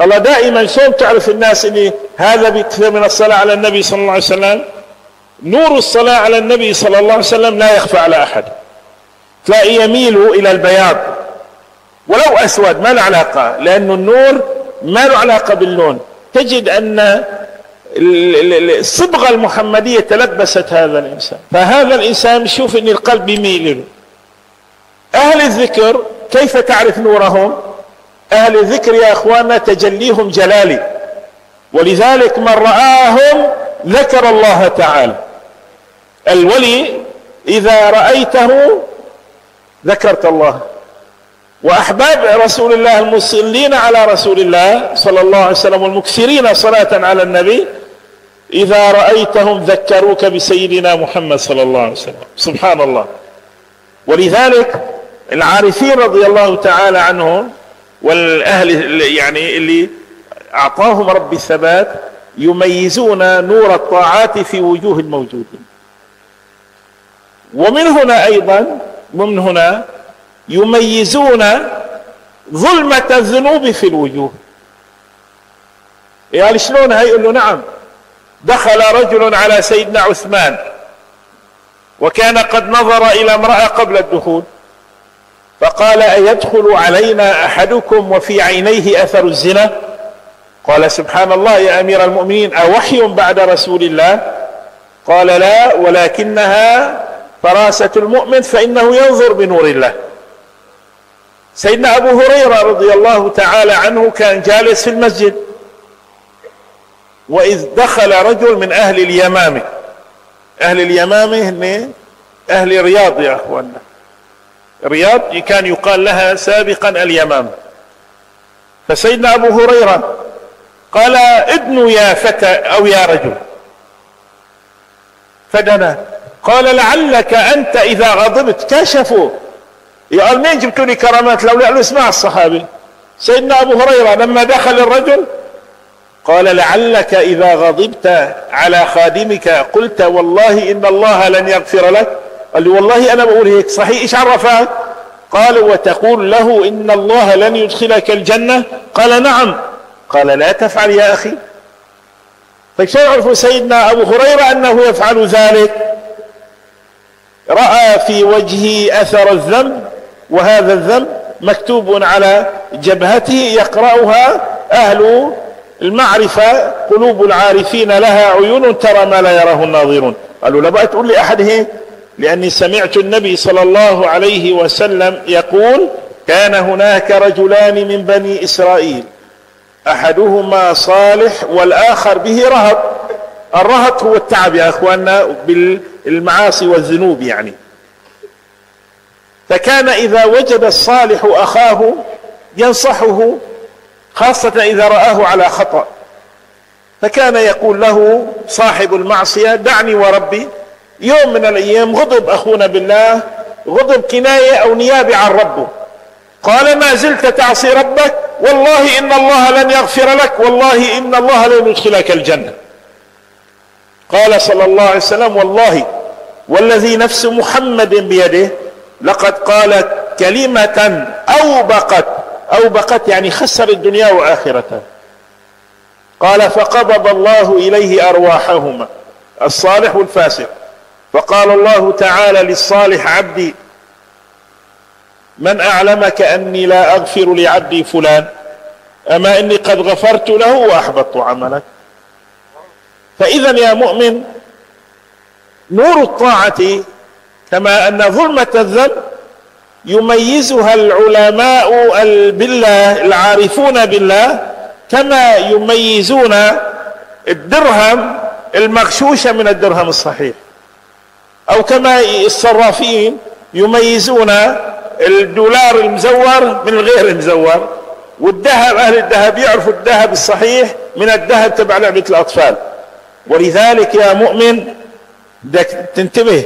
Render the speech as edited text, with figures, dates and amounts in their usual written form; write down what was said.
الله دائما شلون تعرف الناس ان هذا بيكثر من الصلاة على النبي صلى الله عليه وسلم؟ نور الصلاة على النبي صلى الله عليه وسلم لا يخفى على احد، تلاقي يميل الى البياض ولو اسود، ما له علاقة، لانه النور ما له علاقة باللون. تجد ان الصبغة المحمدية تلبست هذا الانسان، فهذا الانسان يشوف ان القلب يميل له. اهل الذكر كيف تعرف نورهم؟ اهل الذكر يا اخواننا تجليهم جلالي، ولذلك من رآهم ذكر الله تعالى. الولي اذا رأيته ذكرت الله. واحباب رسول الله المصلين على رسول الله صلى الله عليه وسلم والمكثرين صلاة على النبي اذا رأيتهم ذكروك بسيدنا محمد صلى الله عليه وسلم. سبحان الله. ولذلك العارفين رضي الله تعالى عنهم والاهل يعني اللي اعطاهم ربي الثبات يميزون نور الطاعات في وجوه الموجودين. ومن هنا ايضا يميزون ظلمة الذنوب في الوجوه. يعني شلون هاي؟ يقول له نعم، دخل رجل على سيدنا عثمان وكان قد نظر الى امرأة قبل الدخول فقال أيدخل علينا احدكم وفي عينيه اثر الزنا؟ قال سبحان الله يا امير المؤمنين، اوحي بعد رسول الله؟ قال لا، ولكنها فراسة المؤمن فانه ينظر بنور الله. سيدنا ابو هريرة رضي الله تعالى عنه كان جالس في المسجد، واذ دخل رجل من اهل اليمامة. اهل اليمامة هن اهل رياض يا اخواننا. رياض كان يقال لها سابقا اليمامة. فسيدنا ابو هريرة قال ادنوا يا فتى او يا رجل، فدنا. قال لعلك انت اذا غضبت كشفوا. قال مين جبتوا لي كرامات؟ لو لا اسمع الصحابي. سيدنا ابو هريرة لما دخل الرجل قال لعلك اذا غضبت على خادمك قلت والله ان الله لن يغفر لك؟ قال له والله انا بقول هيك. صحيح، ايش عرفك؟ قال وتقول له ان الله لن يدخلك الجنة؟ قال نعم. قال لا تفعل يا اخي. فكيف يعرف سيدنا ابو هريرة انه يفعل ذلك؟ رأى في وجهه اثر الذنب، وهذا الذنب مكتوب على جبهته يقرأها اهل المعرفة. قلوب العارفين لها عيون ترى ما لا يراه الناظرون. قالوا لا بقى تقول لي احد هيك، لاني سمعت النبي صلى الله عليه وسلم يقول كان هناك رجلان من بني اسرائيل احدهما صالح والاخر به رهط. الرهط هو التعب يا اخواننا بالمعاصي والذنوب يعني. فكان اذا وجد الصالح اخاه ينصحه، خاصة اذا رآه على خطأ، فكان يقول له صاحب المعصية دعني وربي. يوم من الايام غضب اخونا بالله، غضب كناية او نيابة عن ربه، قال ما زلت تعصي ربك؟ والله ان الله لن يغفر لك، والله ان الله لن يدخلك الجنة. قال صلى الله عليه وسلم والله والذي نفس محمد بيده لقد قال كلمة أوبقت يعني خسر الدنيا وآخرته. قال فقبض الله إليه أرواحهما، الصالح والفاسق. فقال الله تعالى للصالح عبدي من أعلمك أني لا أغفر لعبدي فلان؟ أما إني قد غفرت له وأحبطت عملك. فإذا يا مؤمن نور الطاعة كما أن ظلمة الذنب يميزها العلماء بالله العارفون بالله، كما يميزون الدرهم المغشوش من الدرهم الصحيح، أو كما الصرافين يميزون الدولار المزور من الغير المزور، والذهب أهل الذهب يعرفوا الذهب الصحيح من الذهب تبع لعبة الأطفال. ولذلك يا مؤمن بدك تنتبه